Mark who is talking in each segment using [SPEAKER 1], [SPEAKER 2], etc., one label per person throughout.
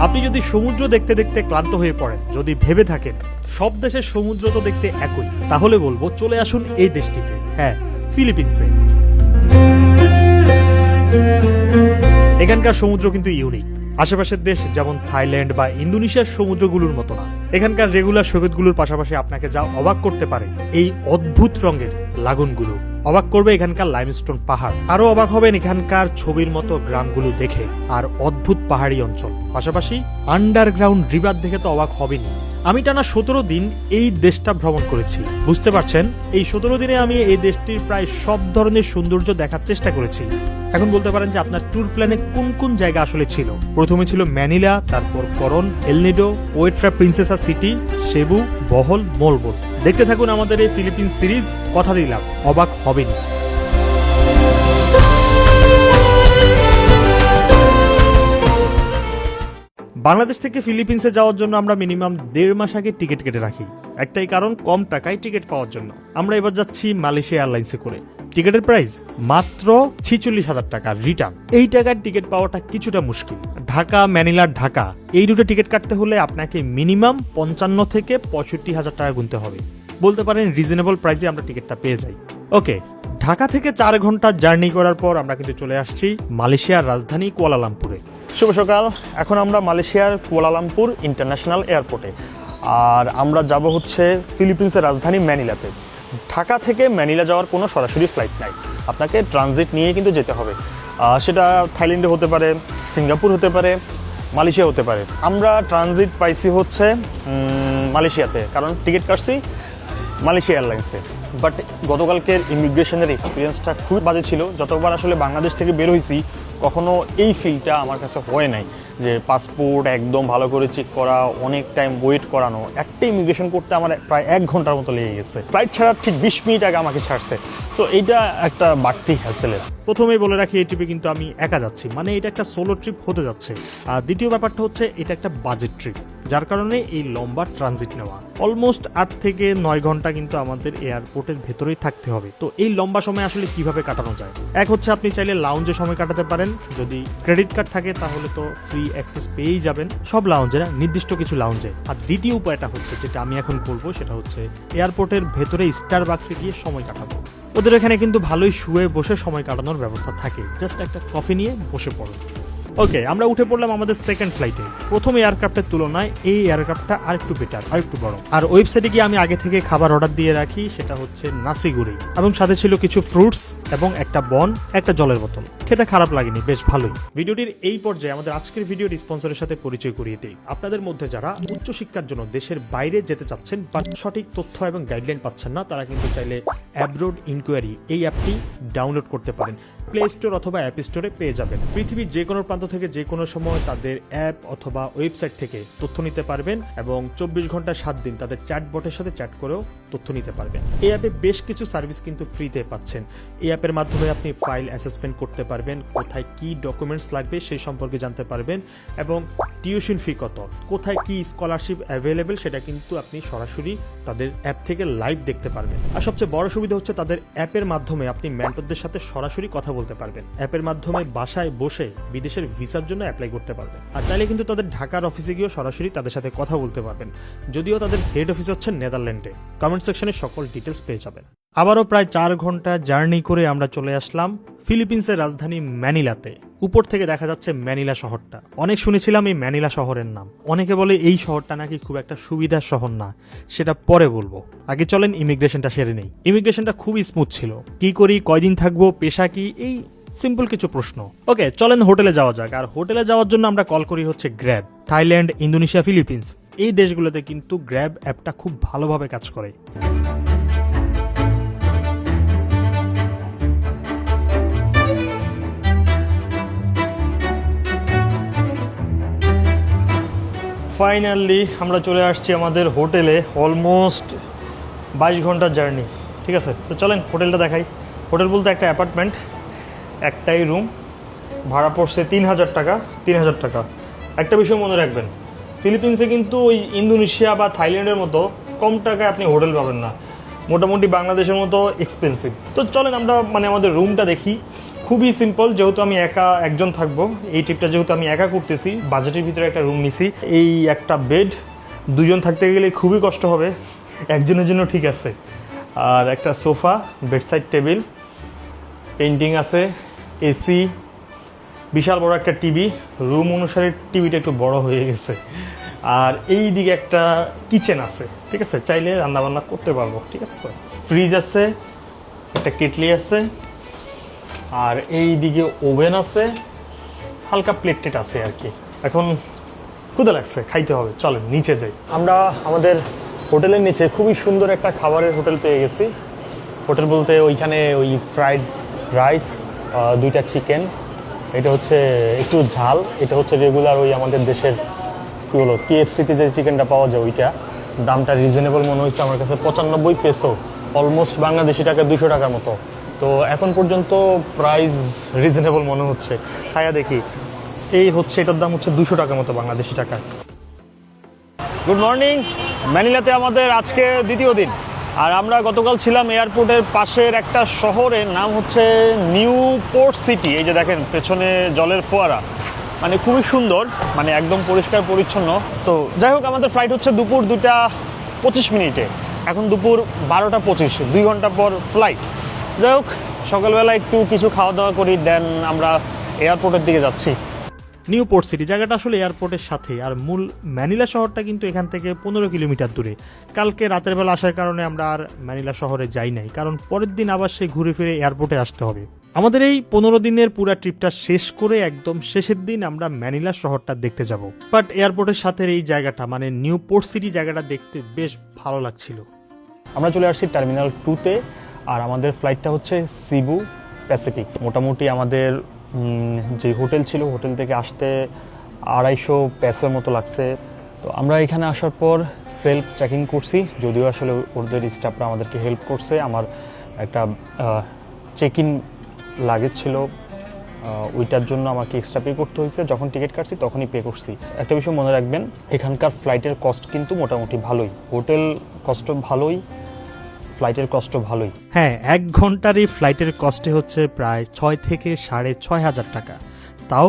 [SPEAKER 1] আপনি যদি সমুদ্র দেখতে দেখতে ক্লান্ত হয়ে পড়েন, যদি ভেবে থাকেন সব দেশের সমুদ্র তো দেখতে একই, তাহলে বলবো চলে আসুন এই দেশটিতে, হ্যাঁ, ফিলিপিন্সে। এখানকার সমুদ্র কিন্তু ইউনিক। আশেপাশের দেশ যেমন থাইল্যান্ড বা ইন্দোনেশিয়ার সমুদ্রগুলোর মতো না। এখানকার রেগুলার সৈকতগুলোর পাশাপাশি আপনাকে যা অবাক করতে পারে এই অদ্ভুত রঙের লাগুনগুলো। অবাক করবে এখানকার লাইমস্টোন পাহাড়। আরো অবাক হবেন এখানকার ছবির মতো গ্রামগুলো দেখে আর অদ্ভুত পাহাড়ি অঞ্চল। পাশাপাশি আন্ডারগ্রাউন্ড রিভার দেখে তো অবাক হবেনি। আমি টানা 17 দিন এই দেশটা ভ্রমণ করেছি। বুঝতে পারছেন, এই 17 দিনে আমি এই দেশটির প্রায় সব ধরনের সৌন্দর্য দেখার চেষ্টা করেছি। এখন বলতে পারেন যে আপনার ট্যুর প্ল্যানে কোন কোন জায়গা আসলে ছিল। প্রথমে ছিল ম্যানিলা, তারপর করন, এলনিডো, ওয়েট্রা প্রিন্সেসা সিটি, সেবু, বহল, মোলবোল। দেখতে থাকুন আমাদের এই ফিলিপিন সিরিজ, কথা দিলাম অবাক হবেনি। বাংলাদেশ থেকে ফিলিপিন্সে যাওয়ার জন্য আমরা মিনিমাম 1.5 মাস আগে টিকিট কেটে রাখি। একটাই কারণ, কম টাকায় টিকিট পাওয়ার জন্য। আমরা এবার যাচ্ছি মালয়েশিয়া এয়ারলাইন্সে করে। টিকিটের প্রাইস মাত্র 46,000 টাকা রিটার্ন। এই টাকার টিকিট পাওয়াটা কিছুটা মুশকিল। ঢাকা, ম্যানিলা, ঢাকা এই দুটো টিকিট কাটতে হলে আপনাকে মিনিমাম 55 থেকে 65,000 টাকা গুনতে হবে। বলতে পারেন রিজনেবল প্রাইসে আমরা টিকিটটা পেয়ে যাই। ওকে, ঢাকা থেকে 4 ঘন্টা জার্নি করার পর আমরা কিন্তু চলে আসছি মালয়েশিয়ার রাজধানী কুয়ালালামপুরে। শুভ সকাল। এখন আমরা মালয়েশিয়ার কুয়ালালামপুর ইন্টারন্যাশনাল এয়ারপোর্টে, আর আমরা যাব হচ্ছে ফিলিপিন্সের রাজধানী ম্যানিলাতে। ঢাকা থেকে ম্যানিলা যাওয়ার কোনো সরাসরি ফ্লাইট নাই, আপনাকে ট্রানজিট নিয়ে কিন্তু যেতে হবে। সেটা থাইল্যান্ডে হতে পারে, সিঙ্গাপুর হতে পারে, মালয়েশিয়া হতে পারে। আমরা ট্রানজিট পাইছি হচ্ছে মালয়েশিয়াতে, কারণ টিকিট কাটছি মালয়েশিয়া এয়ারলাইন্সে। বাট গতকালকের ইমিগ্রেশনের এক্সপিরিয়েন্সটা খুব বাজে ছিল। যতবার আসলে বাংলাদেশ থেকে বের হয়েছি কখনো এই ফিলটা আমার কাছে হয় নাই, যে পাসপোর্ট একদম ভালো করে চেক করা, অনেক টাইম ওয়েট করানো। একটা ইমিগ্রেশন করতে আমার প্রায় 1 ঘন্টার মতো লেগে গেছে। ফ্লাইট ছাড়ার ঠিক 20 মিনিট আগে আমাকে ছাড়ছে। সো এইটা একটা বাড়তি হ্যাসেলের। প্রথমেই বলে রাখি, এই ট্রিপে কিন্তু আমি একা যাচ্ছি, মানে এটা একটা সোলো ট্রিপ হতে যাচ্ছে। আর দ্বিতীয় ব্যাপারটা হচ্ছে এটা একটা বাজেট ট্রিপ, যার কারণে এই লম্বা ট্রানজিট নেওয়া। অলমোস্ট 8 থেকে 9 ঘন্টা কিন্তু আমাদের এয়ারপোর্টের ভেতরেই থাকতে হবে। তো এই লম্বা সময় আসলে কিভাবে কাটানো যায়? এক হচ্ছে আপনি চাইলে লাউঞ্জে সময় কাটাতে পারেন। যদি ক্রেডিট কার্ড থাকে তাহলে তো ফ্রি অ্যাক্সেস পেয়েই যাবেন সব লাউঞ্জে, না নির্দিষ্ট কিছু লাউঞ্জে। আর দ্বিতীয় উপায়টা হচ্ছে, যেটা আমি এখন করবো, সেটা হচ্ছে এয়ারপোর্টের ভেতরে স্টারবাক্সে গিয়ে সময় কাটাবো। ওদের এখানে কিন্তু ভালোই শুয়ে বসে সময় কাটানোর ব্যবস্থা থাকে। জাস্ট একটা কফি নিয়ে বসে পড়ো। ওকে, আমরা উঠে পড়লাম আমাদের সেকেন্ড ফ্লাইটে। প্রথম এয়ারক্রাফটের তুলনায় এই এয়ারক্রাফটটা আরেকটু বেটার, আরেকটু বড়। আর ওয়েবসাইটে গিয়ে আমি আগে থেকে খাবার অর্ডার দিয়ে রাখি, সেটা হচ্ছে নাসিগুড়ি, এবং সাথে ছিল কিছু ফ্রুটস এবং একটা বন, একটা জলের বোতল। খেতে খারাপ লাগেনি, বেশ ভালোই। ভিডিওটির এই পর্যায়ে আমাদের আজকের ভিডিওর স্পন্সরের সাথে পরিচয় করিয়ে দিই। আপনাদের মধ্যে যারা উচ্চশিক্ষার জন্য দেশের বাইরে যেতে চাচ্ছেন বাট সঠিক তথ্য এবং গাইডলাইন পাচ্ছেন না, তারা কিন্তু চাইলে অ্যাব্রোড ইনকোয়ারি এই অ্যাপটি ডাউনলোড করতে পারেন। প্লে স্টোর অথবা অ্যাপ স্টোরে পেয়ে যাবেন। পৃথিবীর যে কোনো প্রান্ত থেকে যে কোনো সময় তাদের অ্যাপ অথবা ওয়েবসাইট থেকে তথ্য নিতে পারবেন, এবং 24 ঘন্টা 7 দিন তাদের চ্যাটবটের সাথে চ্যাট করেও তথ্য নিতে পারবেন। এই অ্যাপে বেশ কিছু সার্ভিস কিন্তু ফ্রিতে পাচ্ছেন। এই অ্যাপের মাধ্যমে আপনি ফাইল অ্যাসেসমেন্ট করতে পারবেন, কোথায় কি ডকুমেন্টস লাগবে সেই সম্পর্কে জানতে পারবেন, এবং টিউশন ফি কত, কোথায় কি স্কলারশিপ অ্যাভেলেবেল সেটা কিন্তু আপনি সরাসরি তাদের অ্যাপ থেকে লাইভ দেখতে পারবেন। আর সবচেয়ে বড় সুবিধা হচ্ছে তাদের অ্যাপের মাধ্যমে আপনি মেন্টরদের সাথে সরাসরি কথা বলতে পারবেন। অ্যাপের মাধ্যমে বাসায় বসে বিদেশের ভিসার জন্য অ্যাপ্লাই করতে পারবেন। আর চাইলে কিন্তু তাদের ঢাকার অফিসে গিয়েও সরাসরি তাদের সাথে কথা বলতে পারবেন, যদিও তাদের হেড অফিস হচ্ছে নেদারল্যান্ডে। কমেন্ট সেকশনে সকল ডিটেলস পেয়ে যাবেন। আবারও প্রায় 4 ঘন্টা জার্নি করে আমরা চলে আসলাম ফিলিপিন্সের রাজধানী ম্যানিলাতে। উপর থেকে দেখা যাচ্ছে ম্যানিলা শহরটা। অনেক শুনেছিলাম এই ম্যানিলা শহরের নাম। অনেকে বলে এই শহরটা নাকি খুব একটা সুবিধার শহর না, সেটা পরে বলবো। আগে চলেন ইমিগ্রেশনটা সেরে নেই। ইমিগ্রেশনটা খুবই স্মুথ ছিল। কি করি, কয়দিন থাকবো, পেশা কি, এই সিম্পল কিছু প্রশ্ন। ওকে, চলেন হোটেলে যাওয়া যাক। আর হোটেলে যাওয়ার জন্য আমরা কল করি হচ্ছে গ্র্যাব। থাইল্যান্ড, ইন্দোনেশিয়া, ফিলিপিন্স এই দেশগুলোতে কিন্তু গ্র্যাব অ্যাপটা খুব ভালোভাবে কাজ করে। ফাইনালি আমরা চলে আসছি আমাদের হোটেলে। অলমোস্ট 22 ঘন্টার জার্নি। ঠিক আছে, তো চলেন হোটেলটা দেখাই। হোটেল বলতে একটা অ্যাপার্টমেন্ট, একটাই রুম, ভাড়া পড়ছে 3,000 টাকা। 3,000 টাকা। একটা বিষয় মনে রাখবেন, ফিলিপিন্সে কিন্তু ওই ইন্দোনেশিয়া বা থাইল্যান্ডের মতো কম টাকায় আপনি হোটেল পাবেন না, মোটামুটি বাংলাদেশের মতো এক্সপেন্সিভ। তো চলেন আমরা আমাদের রুমটা দেখি। খুবই সিম্পল, যেহেতু আমি একজন থাকবো, এই ট্রিপটা যেহেতু আমি একা করতেছি, বাজেটের ভিতরে একটা রুম নিছি। এই একটা বেড, দুজন থাকতে গেলে খুবই কষ্ট হবে, একজনের জন্য ঠিক আছে। আর একটা সোফা, বেডসাইড টেবিল, পেন্টিং আছে, এসি, বিশাল বড় একটা টিভি। রুম অনুসারে টিভিটা একটু বড় হয়ে গেছে। আর এই দিকে একটা কিচেন আছে, ঠিক আছে, চাইলে রান্নাবান্না করতে পারবো, ঠিক আছে। ফ্রিজ আছে, একটা কেটলি আছে, আর এই দিকে ওভেন আছে, হালকা প্লেট টেট আছে আর কি। এখন ক্ষুধা লাগছে, খাইতে হবে, চলেন নিচে যাই। আমরা আমাদের হোটেলের নিচে খুবই সুন্দর একটা খাবারের হোটেল পেয়ে গেছি। হোটেল বলতে ওইখানে ওই ফ্রাইড রাইস, 2টা চিকেন, এটা হচ্ছে একটু ঝাল, এটা হচ্ছে রেগুলার ওই আমাদের দেশের কী বলো KFC-তে যে চিকেনটা পাওয়া যায় ওইটা। দামটা রিজনেবল মনে হয়েছে আমার কাছে, 95 পেসো, অলমোস্ট বাংলাদেশি টাকা 200 টাকার মতো। তো এখন পর্যন্ত প্রাইস রিজনেবল মনে হচ্ছে। খায়া দেখি, এই হচ্ছে এটার দাম হচ্ছে 200 টাকার মতো বাংলাদেশি টাকা। Good morning. ম্যানিলাতে আমাদের আজকে দ্বিতীয় দিন, আর আমরা গতকাল ছিলাম এয়ারপোর্টের পাশের একটা শহরের নাম হচ্ছে নিউ পোর্ট সিটি। এই যে দেখেন পেছনে জলের ফোয়ারা, মানে খুবই সুন্দর, মানে একদম পরিষ্কার পরিচ্ছন্ন। তো যাই হোক, আমাদের ফ্লাইট হচ্ছে দুপুর 2:25, এখন দুপুর 12:25, 2 ঘন্টা পর ফ্লাইট। যাই হোক, সকালবেলা একটু কিছু খাওয়া দাওয়া করি, দেন আমরা এয়ারপোর্টের দিকে যাচ্ছি। নিউ পোর্ট সিটি জায়গাটা আসলে এয়ারপোর্টের সাথে, আর মূল ম্যানিলা শহরটা কিন্তু এখান থেকে 15 কিলোমিটার দূরে। কালকে রাতের বেলা আসার কারণে আমরা আর ম্যানিলা শহরে যাই নাই, কারণ পরের দিন আবার সেই ঘুরে ফিরে এয়ারপোর্টে আসতে হবে। আমাদের এই 15 দিনের পুরা ট্রিপটা শেষ করে একদম শেষের দিন আমরা ম্যানিলা শহরটা দেখতে যাব। বাট এয়ারপোর্টের সাথে এই জায়গাটা, মানে নিউ পোর্ট সিটি জায়গাটা দেখতে বেশ ভালো লাগছিল। আমরা চলে আসছি টার্মিনাল 2-তে, আর আমাদের ফ্লাইটটা হচ্ছে সিবু প্যাসিফিক। মোটামুটি আমাদের যে হোটেল ছিল, হোটেল থেকে আসতে 250 পেসোর মতো লাগছে। তো আমরা এখানে আসার পর সেলফ চেকিং করছি, যদিও আসলে ওদের স্টাফরা আমাদেরকে হেল্প করছে। আমার একটা চেক ইন লাগেজ ছিল, ওইটার জন্য আমাকে এক্সট্রা পে করতে হয়েছে। যখন টিকিট কাটছি তখনই পে করছি। একটা বিষয় মনে রাখবেন, এখানকার ফ্লাইটের কস্ট কিন্তু মোটামুটি ভালোই, হোটেল কস্ট ভালোই, ফ্লাইটের কষ্ট ভালোই। হ্যাঁ, 1 ঘন্টার এই ফ্লাইটের কস্টে হচ্ছে প্রায় 6 থেকে 6,500 টাকা, তাও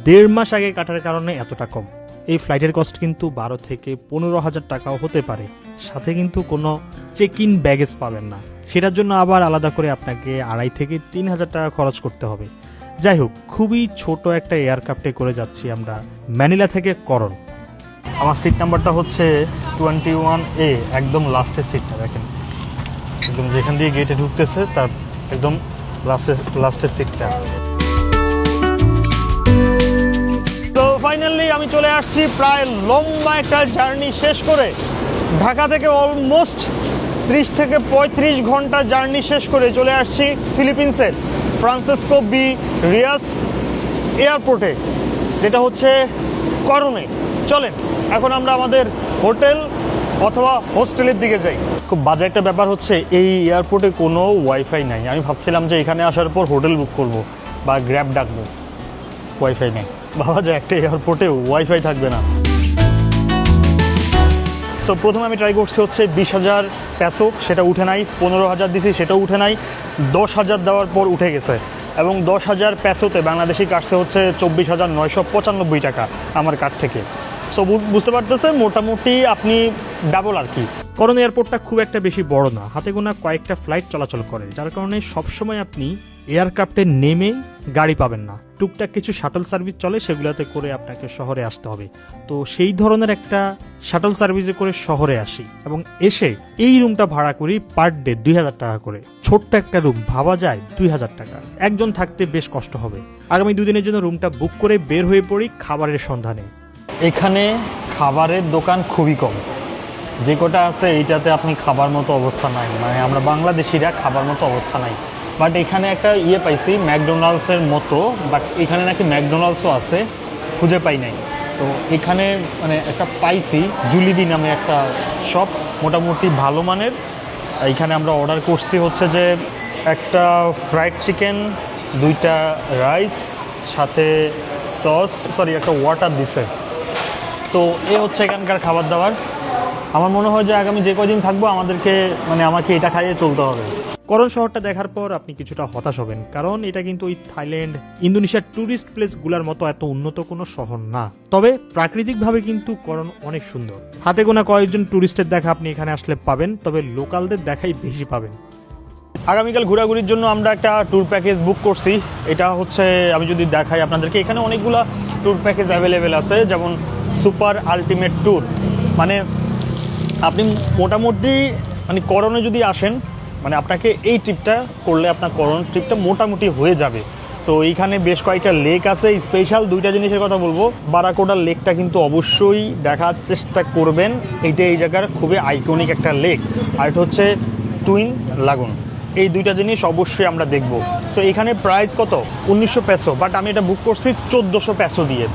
[SPEAKER 1] 1.5 মাস আগে কাটার কারণে এতটা কম। এই ফ্লাইটের কস্ট কিন্তু 12 থেকে 15,000 টাকাও হতে পারে। সাথে কিন্তু কোনো চেক ইন ব্যাগেজ পাবেন না, সেটার জন্য আবার আলাদা করে আপনাকে 2,500 থেকে 3,000 টাকা খরচ করতে হবে। যাই হোক, খুবই ছোট একটা এয়ারক্রাফটে করে যাচ্ছি আমরা ম্যানিলা থেকে করন। আমার সিট নাম্বারটা হচ্ছে 21A, একদম লাস্টের সিটটা দেখেন, একদম যেখান দিয়ে গেটে ঢুকতেছে তার একদম লাস্টের সিটটা। তো ফাইনালি আমি চলে আসছি প্রায় লম্বা একটা জার্নি শেষ করে, ঢাকা থেকে অলমোস্ট 30 থেকে 35 ঘন্টা জার্নি শেষ করে চলে আসছি ফিলিপিন্সের ফ্রান্সিসকো বি রিয়াস এয়ারপোর্টে, যেটা হচ্ছে করনে। চলেন এখন আমরা আমাদের হোটেল অথবা হোস্টেলের দিকে যাই। খুব বাজে একটা ব্যাপার হচ্ছে, এই এয়ারপোর্টে কোনো ওয়াইফাই নাই। আমি ভাবছিলাম যে এখানে আসার পর হোটেল বুক করব বা গ্র্যাব ডাকবো, ওয়াইফাই নেই। ভাবা যায় একটা এয়ারপোর্টে ওয়াইফাই থাকবে না। সো প্রথমে আমি ট্রাই করছি হচ্ছে 20,000 পেসো, সেটা উঠে নাই। 15,000 দিছি, সেটাও উঠে নাই। 10,000 দেওয়ার পর উঠে গেছে, এবং 10,000 পেসোতে বাংলাদেশি কাটছে হচ্ছে 24,995 টাকা আমার কার্ড থেকে। সো বুঝতে পারতেছেন মোটামুটি আপনি ডাবল আর কি। করন এয়ারপোর্টটা খুব একটা বেশি বড় না, হাতে গোনা কয়েকটা ফ্লাইট চলাচল করে, যার কারণে সবসময় আপনি এয়ারক্রাফটে নেমে গাড়ি পাবেন না। টুকটাক কিছু শাটল সার্ভিস চলে, সেগুলোতে করে আপনাকে শহরে আসতে হবে। তো সেই ধরনের একটা শাটল সার্ভিসে করে শহরে আসি, এবং এসে এই রুমটা ভাড়া করি পার ডে 2,000 টাকা করে। ছোট্ট একটা রুম, ভাবা যায় 2,000 টাকা, একজন থাকতে বেশ কষ্ট হবে। আগামী 2 দিনের জন্য রুমটা বুক করে বের হয়ে পড়ি খাবারের সন্ধানে। এখানে খাবারের দোকান খুবই কম, যে কটা আছে এইটাতে আপনি খাবার মতো অবস্থা নাই, মানে আমরা বাংলাদেশিরা খাবার মতো অবস্থা নাই। বাট এখানে একটা পাইছি ম্যাকডোনাল্ডসের মতো, বাট এখানে নাকি ম্যাকডোনাল্ডসও আছে, খুঁজে পাই নাই। তো এখানে মানে একটা পাইছি, জুলিবি নামে একটা শপ, মোটামুটি ভালো মানের। এইখানে আমরা অর্ডার করছি হচ্ছে যে একটা ফ্রাইড চিকেন, 2টা রাইস, সাথে একটা ওয়াটার দিছে। তো হচ্ছে এখানকার খাবার দাবার। আমার মনে হয় যে আগামী যে কয়দিন থাকবো আমাকে এটা খাইয়ে চলতে হবে। করন শহরটা দেখার পর আপনি কিছুটা হতাশ হবেন, কারণ এটা কিন্তু ওই থাইল্যান্ড, ইন্দোনেশিয়ার ট্যুরিস্ট প্লেসগুলোর মতো এত উন্নত কোনো শহর না। তবে প্রাকৃতিকভাবে কিন্তু করন অনেক সুন্দর। হাতে গোনা কয়েকজন ট্যুরিস্টের দেখা আপনি এখানে আসলে পাবেন, তবে লোকালদের দেখাই বেশি পাবেন। আগামীকাল ঘোরাঘুরির জন্য আমরা একটা ট্যুর প্যাকেজ বুক করছি। এটা হচ্ছে, আমি যদি দেখাই আপনাদেরকে, এখানে অনেকগুলো ট্যুর প্যাকেজ অ্যাভেলেবেল আছে, যেমন সুপার আলটিমেট ট্যুর। মানে আপনি মোটামুটি মানে করনে যদি আসেন, মানে আপনাকে এই ট্রিপটা করলে আপনার করন ট্রিপটা মোটামুটি হয়ে যাবে। তো এইখানে বেশ কয়েকটা লেক আছে। স্পেশাল দুইটা জিনিসের কথা বলবো। বারাকোডার লেকটা কিন্তু অবশ্যই দেখার চেষ্টা করবেন। এইটা এই জায়গার খুবই আইকনিক একটা লেক। আর এটা হচ্ছে টুইন লাগুন। এই দুইটা জিনিস অবশ্যই আমরা দেখব। সো এখানে প্রাইস কত? 1900 পেসো, বাট আমি এটা বুক করছি 1400 পেসো দিয়ে।